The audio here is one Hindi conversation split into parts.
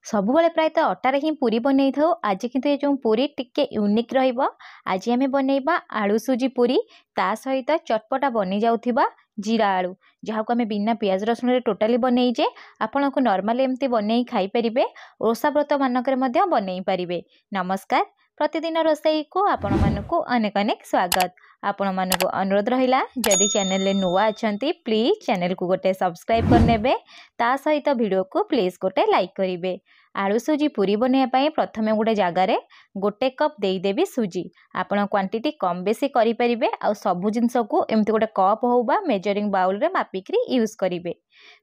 ସବୁବେଳେ प्रायतः अटार ही पूरी बनई था। आज किंतु ये जो पूरी टिके यूनिक रहिबो। आज आमे बनैबा आलू सुजी पूरी ता सहित चटपटा बनी जाउथिबा जीरा आलू जहाँ को आमे बिना पियाज रसुण रे टोटाली बनईजे आपण को नॉर्मल एमती बनई खाई परिबे। ओषा व्रत मानक रे बनई परिबे। नमस्कार, प्रतिदिन रोसई को आपण मानकु अनेक अनेक स्वागत। आपण मानकु अनुरोध रहिला जदि चैनल ले नुआ अछंती प्लीज चैनल को गोटे सब्सक्राइब करनेबे ता सहित वीडियो को प्लीज गोटे लाइक करिवे। आलू सुजी पूरी बनैया प्रथमे गोटे जगार गोटे कप देदेवी सुजी। आपण क्वांटिटी कम बेसी करि परिबे आ सबु जिंस को एमती गोटे कप हो बा मेजरिंग बाउल रे मापिकरी यूज करिवे।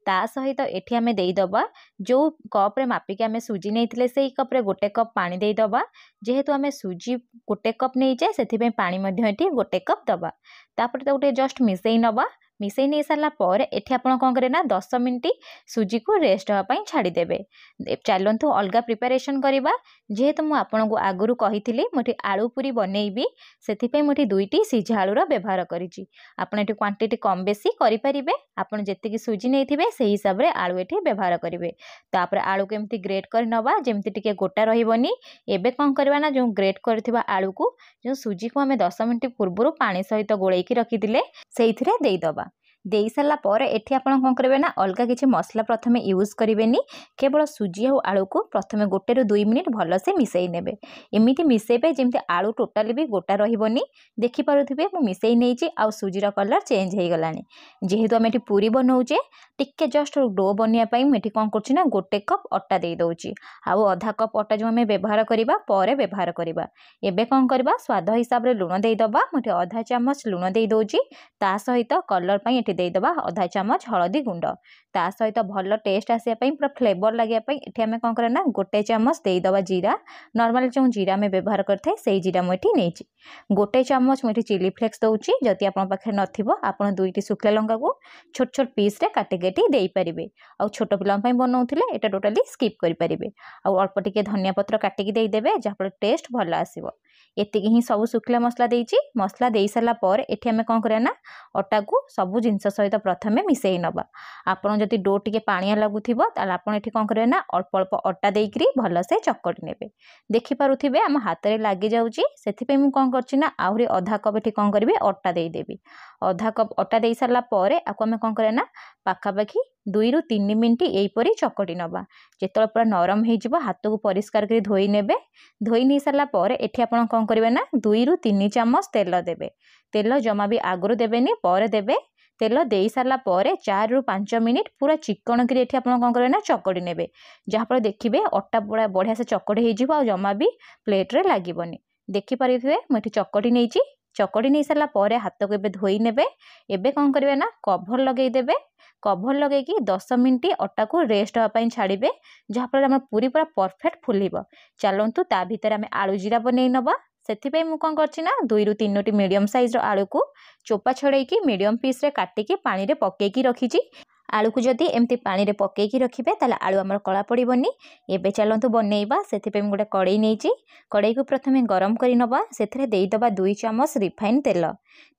ता सहित एठी आमे देइदबा जो कप रे मापिकी आमे सुजी नैथिले सेही कप रे गोटे कप पानी देइदबा। जेहेतु आमे सुजी गोटे कप नै जाय सेथि पे पानी मध्ये एठी गोटे कप दबा। तापर गोटे जस्ट मिसेई नबा। मिसेई नहीं सारा पर एठी आपण कौन करे ना 10 मिनिट सुजी को रेस्ट होगा छाड़ी देबे। चलतु अलग प्रिपरेशन करवा। जेहेतु मुझे आपन को आगुरी कही मुझे आलू पूरी बनईबी से मुझे दुईटी सीझा आलूर व्यवहार करी। आपड़ ये क्वांटिटी कम बेसी करें। आपड़ जी सुजी नहीं से हिसाब से आलू ये व्यवहार करेंगे। तापर आलू को एमती ग्रेट कर नवा जमती टिके गोटा रही। एबे कौन करवा ना जो ग्रेट कर आलू को जो सुजी को आम 10 मिनिट पूर्व पानी सहित गोलैकी रखिले से देदबा। दे सारा पर एठी आपण कौन करेंगे ना अलग किसी मसला प्रथमे यूज करेंगे। केवल सुजी और आलू को प्रथमे 1 ରୁ 2 मिनिट भलसे मिसई नेबे। एमिति मिसेबे जेमती आलू टोटाली भी गोटा रहिबोनी। देखि पारुथिबे मु मिसई नेछि आ सुजीर कलर चेंज हे गलानी। जेहेतु आम एठी पूरी बनाऊचे टिके जस्ट डो बनिया पई मेठी कौन करछि ना गोटे कप अटा दे दउची आ आधा कप अटा जो आम व्यवहार करबा पर व्यवहार करबा। एबे कौन करबा स्वाद हिसाब रे लुण दे दबा। मुठे आधा चामच लुण दे दउची ता सहित कलर पई एठी दे दबा आधा चामच हळदी गुंड। ता सहित भल टेस्ट आसिया पई पूरा फ्लेवर लागिया पई एठी आमे कोन करे ना गोटे चामच दे दबा जीरा। नॉर्मल जो जीरा में व्यवहार करथे सेही जीरा मुठी नेची। गोटे चामच मुठी चिली फ्लेक्स दउची। जदि आपन पाखे नथिबो आपन दुईटी सुखला लंका को छोट छोट पीस रे काटी केटी देई परिबे। आ छोट पिलां पई बनौथिले एटा टोटली स्किप करि परिबे। आ अल्प टिके धनिया पत्र काटी के देई देबे जहाँ टेस्ट भल आसीबो। एतिकी ही सब सुखला मसला देइची। मसला देई सारा पर एठी आमे कोन करे ना अटा को सबु जिंस सहित प्रथमे मिसेई नबा। आपन जदि डो टिके पानिया लागुथिबो ताले आपन एठी कोन करे ना अल्प अल्प अटा देइकरी भलसे चकटी नेबे। देखि पारुथिबे हम हाथ रे लागि जाउची सेथि पे मु कोन करची ना आहुरी आधा कप एठी कोन करबे अटा देई देबी। आधा कप अटा देई सारला परे आको हम कोन करे ना पाखापाखी 2 ରୁ 3 मिनिट एहीपरी चकटी नबा। जेतल पूरा नरम हो जिवो हाथ को परिष्कार करी धोई नेबे। धोई नहीं सारला परे एठी आपन कोन करबे ना 2 ରୁ 3 चामच तेल देबे। तेल जमा भी आगुरु देबेनी पर देबे। तेल दे सारा पर 4 ରୁ 5 मिनिट पूरा चिकन करी एठी आपन कोन करबे ना चकटी नेबे। जहाँ पर देखिबे अटा पूरा बढ़िया से चकटी हो जिवो आ जमा भी प्लेट रे लागिबोनी। देखि परिथिबे मु एठी चकटी नेची। चकटी नहीं सारा पर हाथ को एबे धोई नेबे। एबे कोन करबे ना कवर लगेई देबे। कवर लगे कि 10 मिनिट अटा को रेस्ट होगा छाड़े जहाँ फल आम पूरी पूरा परफेक्ट फुलिब। चलतु ता भीतर आम आलू जीरा बनई नवा। से मुझे कौन कर 2 ରୁ 3ଟି मीडियम साइज आलू को चोपा छड़ेकी मीडियम पीस रे काटिकी पानी रे पकेकी रखी। आलू को जदि एमती पानी रे पकेकी रखिबे ताले आलू हमर कला पड़िबनी। एबे चलंतु बनैबा। सेथिपे हम गोटे कड़ाई नेची। कड़ाई को प्रथमे गरम करि नबा। सेथिरे देई दबा 2 चामच रिफाइन तेल।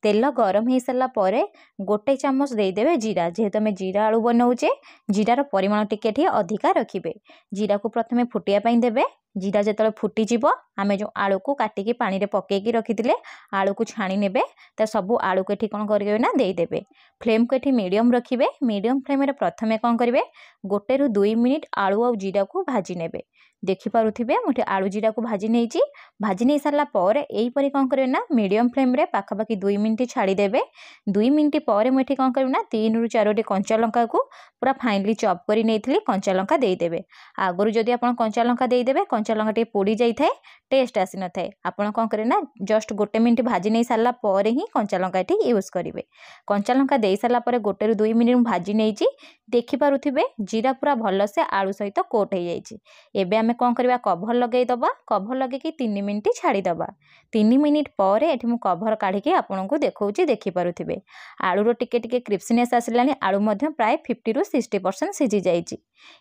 तेल गरम हो सारा पर गोटे चामच देदेवे जीरा। जेहेतु आम जीरा आलू बनाऊचे जीरार परिमाण टिके अधिका रखिए। जीरा को प्रथमे फुटिया पाई देबे। जीरा जिते फुटीज आम जो आलू को काटिकी पानी रे पकेकी रखिते आलू को छाणी नेबे। तो सबू आलू को एठी कौन करेंगे ना देदेवे। फ्लेम को एठी मीडियम रखिए। मीडियम फ्लेम रे प्रथमे कौन करेंगे 1 ରୁ 2 मिनिट आलू और जीरा को भाजी नेबे। देखि पारुथिबे मुठे आलू जीरा को भाजी नेची। भाजी नहीं सारा पर एहीपरी कौन करेंगे ना मीडियम फ्लेम रे पाखापाखि 2 मिनिट छाड़ी देबे। 2 मिनिट पर मुझे कौन करेंगे ना 3 ରୁ 4ଟି कंचा लंका को पूरा फाइनली चॉप करी नेथिली कंचा लंका देदेवे। आगुरी जदि आपन कंचा लंका देदेवे कंचा लंका टे पोड़ी जाई थाए टेस्ट आसी न थाए। आपन कौन करे ना जस्ट 1 मिनिट भाजी नहीं सारा पर ही कंचा लंका टी यूज करेंगे। कंचा लंका दे सारा पर 1 ରୁ 2 मिनिट भाजी नेची। देखि पारुथिबे जीरा पूरा भल से आलू सहित कोट हो जाइए। एबे आमे कौन करबा कवर लगे दबा। कवर लगे कि 3 मिनिट छाड़ी दबा। 3 मिनिट पर एठी मु कवर काढ़ी के आपन को देखौची। देखि पारुथिबे आलू रो टिके टिके क्रिस्पीनेस आसिलानी। आलू मध्य प्राय 50 ରୁ 60% सिझी जाइए।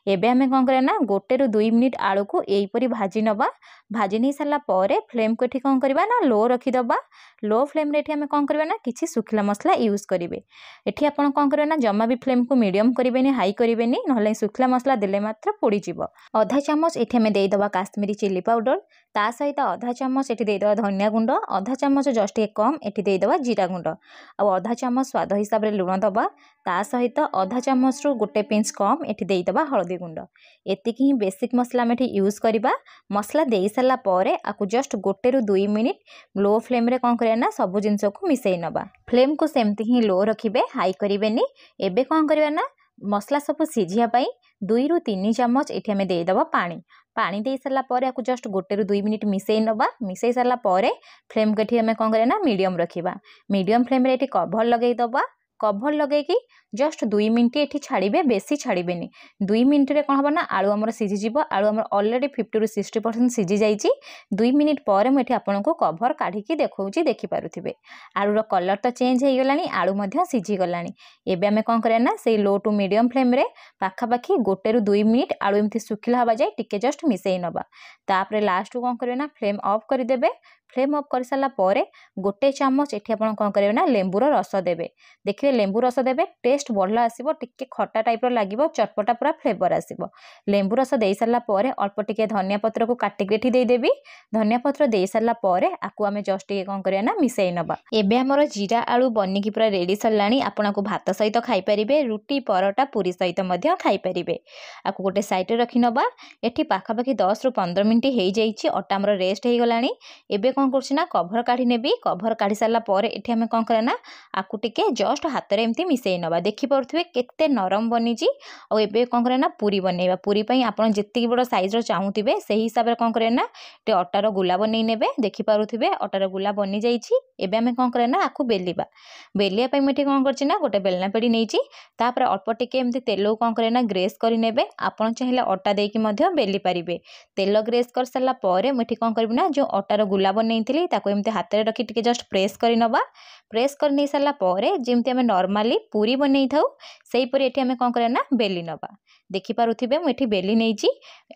एबे आमे कौन करिया ना 1 ରୁ 2 मिनिट आलू को एहीपरी भाजी नबा। भाजी नहीं सारा पर फ्लेम को एठी कौन करबा ना लो रखीदबा। लो फ्लेम रे एठी आमे कौन करबा ना किछि सुखिला मसला यूज करिवे। एठी आपण कौन करबा ना जम्मा भी फ्लेम को मीडियम करिवेनी हाई करिवेनी नहले सुखिला मसला देले मात्र पोड़ी जिवो। आधा चामच एठी आमे देई दबा काश्मीरी चिली पाउडर ता सहित आधा चामच एठी देई दबा धनिया गुंड आधा चामच जस्ट एक कम एठी देई दबा जीरा गुंड आ आधा चामच स्वाद हिसाब रे लुण दबा ता सहित आधा चामच रु गोटे पिंच कम एठी देई दबा हळदी गुंड। एतिकी ही बेसिक मसला आमे एठी यूज करिबा। मसला देई साला परे आकु जस्ट 1 ରୁ 2 मिनिट लो फ्लेम रे कौन करिया ना सब जिंस को मिसई नबा। फ्लेम को सेमती ही लो रखिबे हाई करिवेनी। एबे कौन करिया ना मसला सब सिझिया पई 2 ରୁ 3 चामच एठी आमे देई दबा पानी। पानी दे सारा पर आकु जस्ट 1 ରୁ 2 मिनिट मिसई नबा। मिसई सारा पर फ्लेम को एठी आमे कौन करिया ना मीडियम रखिबा। मीडियम फ्लेम रे एठी कवर लगेई दबा। कवर लगे कि जस्ट 2 मिनिट एठी छाड़िबे बेसी छाड़िबेनी। 2 मिनिट रे कोन हबा ना आलू हमर सिझी जिवो। आलू हमर ऑलरेडी 50 ରୁ 60% सिझी जाईची। 2 मिनिट पर म एठी आपन को कवर काढी की देखौची देखि पारुथिबे। आलू रो कलर तो चेंज हे गलानी आलू मध्य सिझी गलानी। एबे हमें कोन करे ना से लो टू मीडियम फ्लेम रे पाखा पाखी 1 ରୁ 2 मिनिट आलू एमती सुखिला हबा जाय टिके जस्ट मिसई नबा। तापरे लास्ट कोन करे ना फ्लेम ऑफ कर देबे। फ्लेम ऑफ कर साला परे 1 चामच एठी आपन कोन करे ना लेंबू रो रस देबे। देखिए लेंबू रस देबे टेस्ट बढ़ला आसीबो टिके खट्टा टाइप रो लागिबो चटपटा पूरा फ्लेवर आसीबो। लेंबू रस देई साला परे अल्प टिके धनिया पत्र को काटी केठी देई देबी। धनिया पत्र देई साला परे आकु आमे जस्ट टिके कोन करिया ना मिसई नबा। एबे हमरो जीरा आलू बन्नी की पूरा रेडी सरलानी। आपन को भात सहित खाई परिबे रुटी परोटा पूरी सहित मध्य खाई परिबे। आकु गोटे साइड रे रखि नबा। एठी पाखा पाखी 10 ରୁ 15 मिनिट हेई जाईची अटा हमरो रेस्ट हेई गलानी। एबे कोन करछि ना कवर काढी नेबी। कवर काढी साला परे एठी हमें कोन करे ना आकु टिके जस्ट हाथ रे एमती मिसई नबा। देखि पड़थुवे केते नरम बनीची। आ एबे कोन करे ना पूरी बनेबा। पूरी पई आपण जेत्ती बड़ साइज रो चाहुथिबे सेही हिसाब रे कोन करे ना ते अटा रो गुला बनै नेबे। देखि पारुथिबे अटा रो गुला बनी जाईची। एबे हमें कोन करे ना आकु बेलिबा। बेलिया पई मठी कोन करछि ना गोटे बेलना पेडी नेइची। तापर अल्प टिके एमती तेलो कोन करे ना ग्रेस करि नेबे। आपण चाहिले अटा देकी मध्य बेली परिबे। तेल ग्रेस कर साला परे मठी कोन करबी ना जो अटा रो गुला बनैथिली ताको एमती हाथ रे रखि टिके जस्ट प्रेस करि नबा। प्रेस कर नै साला परे जेमती हमें नॉर्मली पूरी बनै थाउ सेही परी एठी हमें कोन करे ना बेली नबा। देखि पारुथिबे मु एठी बेली नेइची।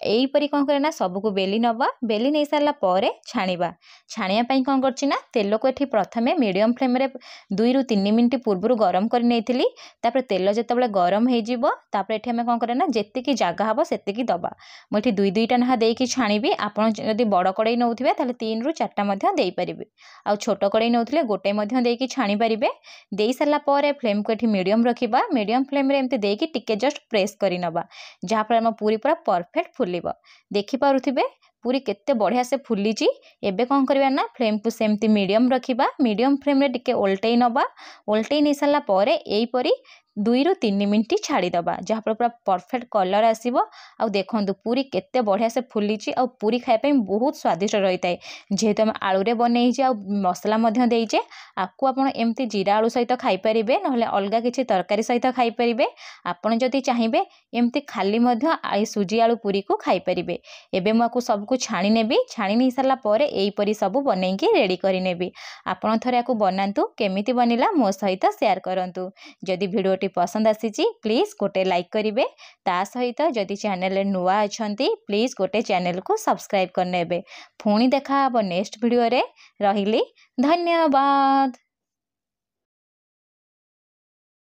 एई परी कोन करे ना सब को बेली नबा। बेली नै साला परे छाणीबा। छाणिया पई कोन करछि ना तेल को एठी प्रथमे मीडियम फ्लेम रे 2 ରୁ 3 मिनिट पूर्वरु गरम कर नेइथिली। तापर तेल जेतेबेले गरम हे जिवो तापर एठी हमें कोन करे ना जेतिकी जागा हबो सेतिकी दबा। मु एठी 2-2टा नहा देकी छाणीबी। आपण जदि बड़ कड़ाई नउथिबे ताले 3 ରୁ 4टा मध्य देई परिबे। आ छोट कड़ाई नउथिले गोटे मध्य देकी छाणी परिबे। देई साला परे फ्लेम को एठी मीडियम रखिबा। मीडियम फ्लेम रे एमती देकी टिके जस्ट प्रेस करि नबा जहा पर हम पूरी पूरा परफेक्ट फुलिबो। देखि पारुथिबे पूरी केते बढ़िया से फुलीची। एबे कोन करबा ना फ्लेम को सेमती मीडियम रखिबा। मीडियम फ्लेम रे टिके ओल्टेई नबा। ओल्टेई नै साला परे एई परी 2 ରୁ 3 मिनिट छाड़ी दबा जहा पर पूरा परफेक्ट कलर आसीबो। आ देखंतु पूरी केते बढ़िया से फुलीची आ पूरी खाय पई बहुत स्वादिष्ट रहिताय। जेहेतु हम आलू रे बनैचे आ मसला मध्य देइचे आकु आपण एमती जीरा आलू सहित खाई परिबे नहले अलगा किछि तरकारी सहित खाई परिबे। आपण जदि चाहिबे एमती खाली मध्य आई सुजी आलू पूरी को खाई परिबे। एबे म आकु सब को छाणी नेबी। छाणी नै साला परे एई परी सब बनै के रेडी करि नेबी। आपण थरे आकु बनांतु केमिति बनिला मो सहित शेयर करंतु। जदि वीडियो पसंद आसीची प्लीज गोटे लाइक करिवे। ता सहित जदि चैनल रे नुआ अछंती प्लीज गोटे चैनल को सब्सक्राइब करनेबे। पुणी देखा हबो नेक्स्ट वीडियो रे। रहिली धन्यवाद।